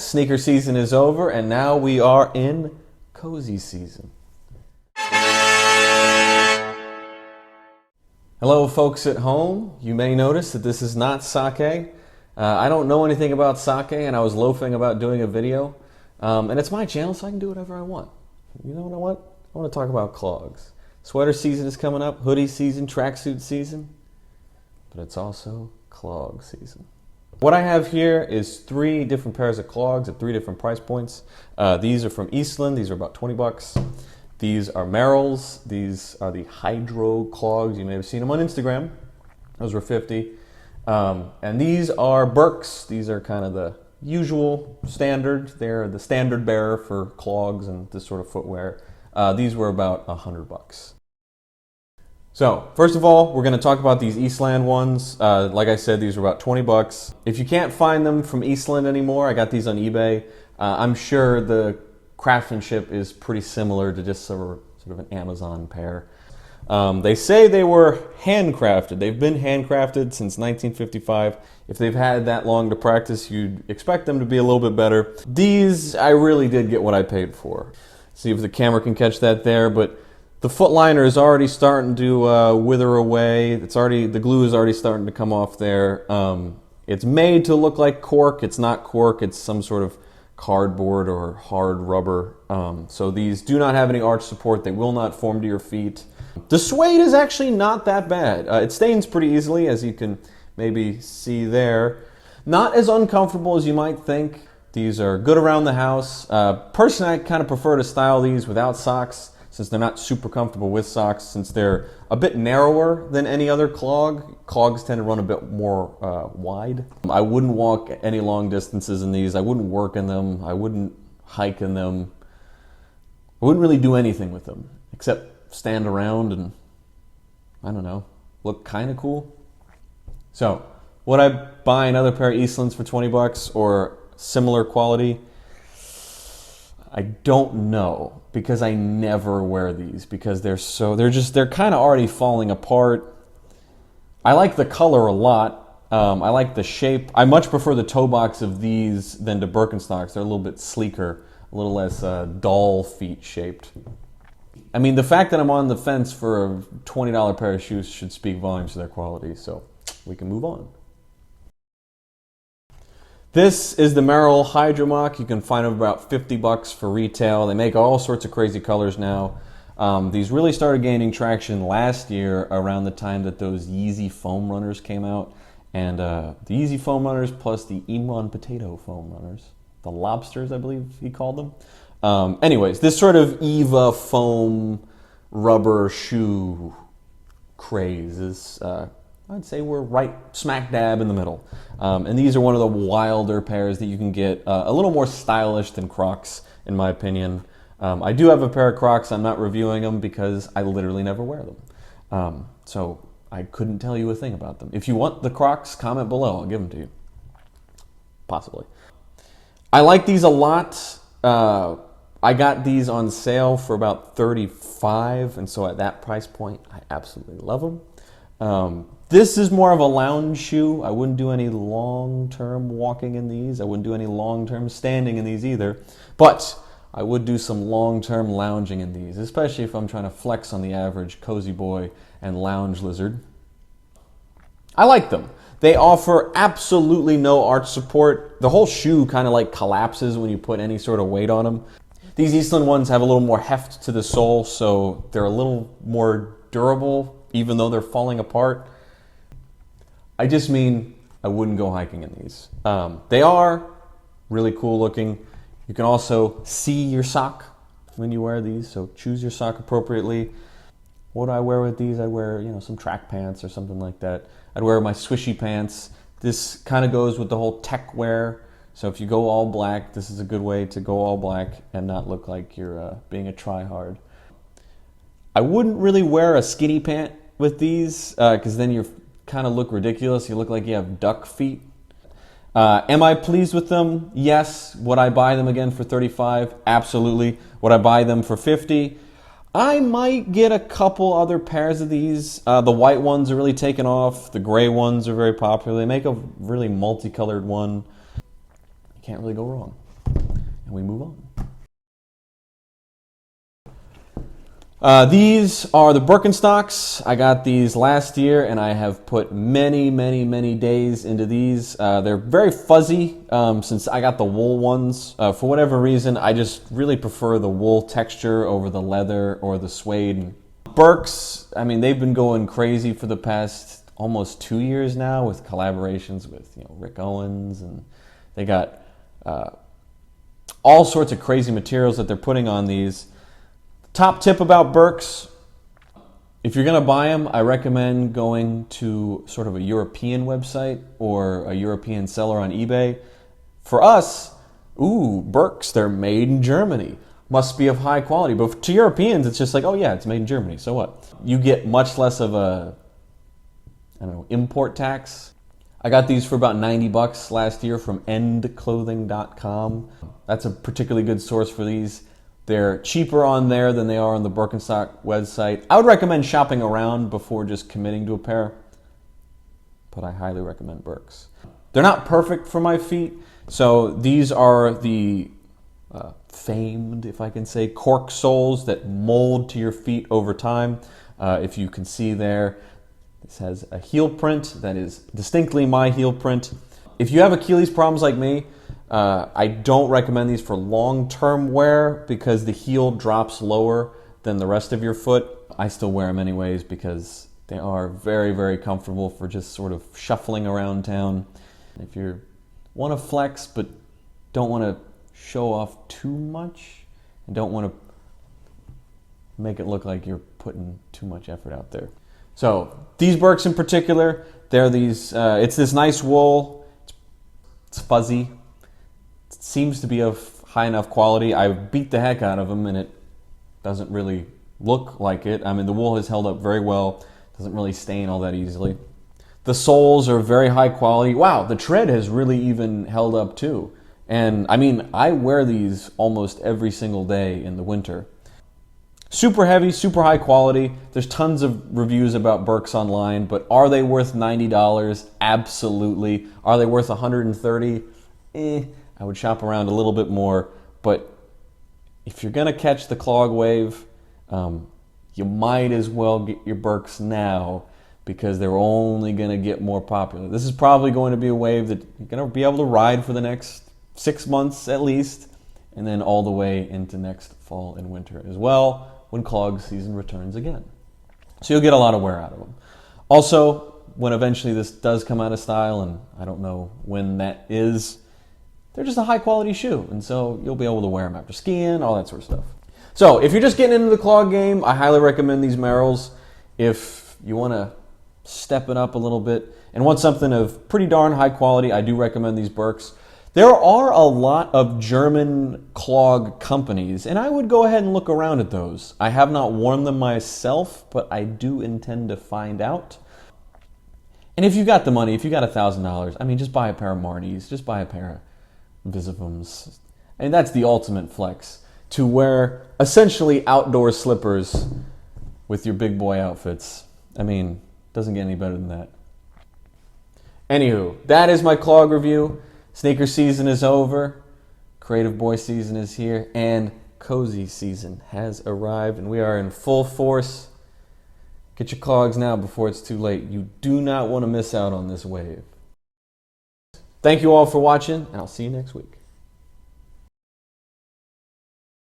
Sneaker season is over, and now we are in cozy season. Hello folks at home. You may notice that this is not sake. I don't know anything about sake, and I was loafing about doing a video. And it's my channel, so I can do whatever I want. You know what I want? I want to talk about clogs. Sweater season is coming up, hoodie season, tracksuit season, but it's also clog season. What I have here is 3 different pairs of clogs at 3 different price points. These are from Eastland. These are about 20 bucks. These are Merrells. These are the Hydro clogs. You may have seen them on Instagram. Those were 50. And these are Birks. These are kind of the usual standard. They're the standard bearer for clogs and this sort of footwear. These were about 100 bucks. So, first of all, we're going to talk about these Eastland ones. Like I said, these are about 20 bucks. If you can't find them from Eastland anymore, I got these on eBay. I'm sure the craftsmanship is pretty similar to just sort of an Amazon pair. They say they were handcrafted. They've been handcrafted since 1955. If they've had that long to practice, you'd expect them to be a little bit better. These, I really did get what I paid for. See if the camera can catch that there, but the foot liner is already starting to wither away. The glue is already starting to come off there. It's made to look like cork. It's not cork. It's some sort of cardboard or hard rubber. So these do not have any arch support. They will not form to your feet. The suede is actually not that bad. It stains pretty easily, as you can maybe see there. Not as uncomfortable as you might think. These are good around the house. Personally, I kind of prefer to style these without socks, since they're not super comfortable with socks, since they're a bit narrower than any other clog. Clogs tend to run a bit more wide. I wouldn't walk any long distances in these. I wouldn't work in them. I wouldn't hike in them. I wouldn't really do anything with them, except stand around and, I don't know, look kind of cool. So, would I buy another pair of Eastlands for 20 bucks or similar quality? I don't know, because I never wear these, because they're kind of already falling apart. I like the color a lot. I like the shape. I much prefer the toe box of these than to Birkenstocks. They're a little bit sleeker, a little less doll feet shaped. I mean, the fact that I'm on the fence for a $20 pair of shoes should speak volumes to their quality, so we can move on. This is the Merrell Hydro Mock. You can find them about 50 bucks for retail. They make all sorts of crazy colors now. These really started gaining traction last year around the time that those Yeezy foam runners came out. And the Yeezy foam runners plus the Imran potato foam runners. The lobsters, I believe he called them. Anyways, this sort of Eva foam rubber shoe craze is... I'd say we're right smack dab in the middle. And these are one of the wilder pairs that you can get, a little more stylish than Crocs, in my opinion. I do have a pair of Crocs. I'm not reviewing them because I literally never wear them. So I couldn't tell you a thing about them. If you want the Crocs, comment below. I'll give them to you. Possibly. I like these a lot. I got these on sale for about $35, and so at that price point, I absolutely love them. This is more of a lounge shoe. I wouldn't do any long-term walking in these. I wouldn't do any long-term standing in these either. But I would do some long-term lounging in these, especially if I'm trying to flex on the average cozy boy and lounge lizard. I like them. They offer absolutely no arch support. The whole shoe kind of like collapses when you put any sort of weight on them. These Eastland ones have a little more heft to the sole, so they're a little more durable, even though they're falling apart. I just mean I wouldn't go hiking in these. They are really cool looking. You can also see your sock when you wear these, so choose your sock appropriately. What do I wear with these? I wear, some track pants or something like that. I'd wear my swishy pants. This kind of goes with the whole tech wear. So if you go all black, this is a good way to go all black and not look like you're being a try-hard. I wouldn't really wear a skinny pant with these because then you're kind of look ridiculous. You look like you have duck feet. Am I pleased with them? Yes. Would I buy them again for $35? Absolutely. Would I buy them for $50? I might get a couple other pairs of these. The white ones are really taken off. The gray ones are very popular. They make a really multicolored one. You can't really go wrong. we move on. These are the Birkenstocks. I got these last year, and I have put many, many, many days into these. They're very fuzzy since I got the wool ones. For whatever reason, I just really prefer the wool texture over the leather or the suede. Birks, I mean, they've been going crazy for the past almost 2 years now with collaborations with Rick Owens, and they got all sorts of crazy materials that they're putting on these. Top tip about Birks, if you're going to buy them, I recommend going to sort of a European website or a European seller on eBay. For us, Birks, they're made in Germany. Must be of high quality. But to Europeans, it's just like, oh yeah, it's made in Germany, so what? You get much less of a, import tax. I got these for about 90 bucks last year from endclothing.com. That's a particularly good source for these. They're cheaper on there than they are on the Birkenstock website. I would recommend shopping around before just committing to a pair, but I highly recommend Birks. They're not perfect for my feet, so these are the famed, if I can say, cork soles that mold to your feet over time. If you can see there, this has a heel print that is distinctly my heel print. If you have Achilles problems like me, I don't recommend these for long-term wear because the heel drops lower than the rest of your foot. I still wear them anyways because they are very, very comfortable for just sort of shuffling around town. If you want to flex but don't want to show off too much and don't want to make it look like you're putting too much effort out there. So these Birks in particular, they're these, it's this nice wool, it's fuzzy. Seems to be of high enough quality. I beat the heck out of them and it doesn't really look like it. I mean, the wool has held up very well. Doesn't really stain all that easily. The soles are very high quality. Wow, the tread has really even held up too. And I mean, I wear these almost every single day in the winter. Super heavy, super high quality. There's tons of reviews about Birks online, but are they worth $90? Absolutely. Are they worth $130? I would shop around a little bit more, but if you're going to catch the clog wave, you might as well get your Birks now because they're only going to get more popular. This is probably going to be a wave that you're going to be able to ride for the next 6 months at least, and then all the way into next fall and winter as well when clog season returns again. So you'll get a lot of wear out of them. Also, when eventually this does come out of style, and I don't know when that is, they're just a high quality shoe, and so you'll be able to wear them after skiing, all that sort of stuff. So if you're just getting into the clog game, I highly recommend these Merrells. If you want to step it up a little bit and want something of pretty darn high quality, I do recommend these Birks. There are a lot of German clog companies, and I would go ahead and look around at those. I have not worn them myself, but I do intend to find out. And if you got the money, if you got $1,000, I mean, just buy a pair of Marnies, just buy a pair of Visivums. And that's the ultimate flex, to wear essentially outdoor slippers with your big boy outfits. I mean, doesn't get any better than that. Anywho, that is my clog review. Sneaker season is over, creative boy season is here, and cozy season has arrived, and we are in full force. Get your clogs now before it's too late. You do not want to miss out on this wave. Thank you all for watching, and I'll see you next week.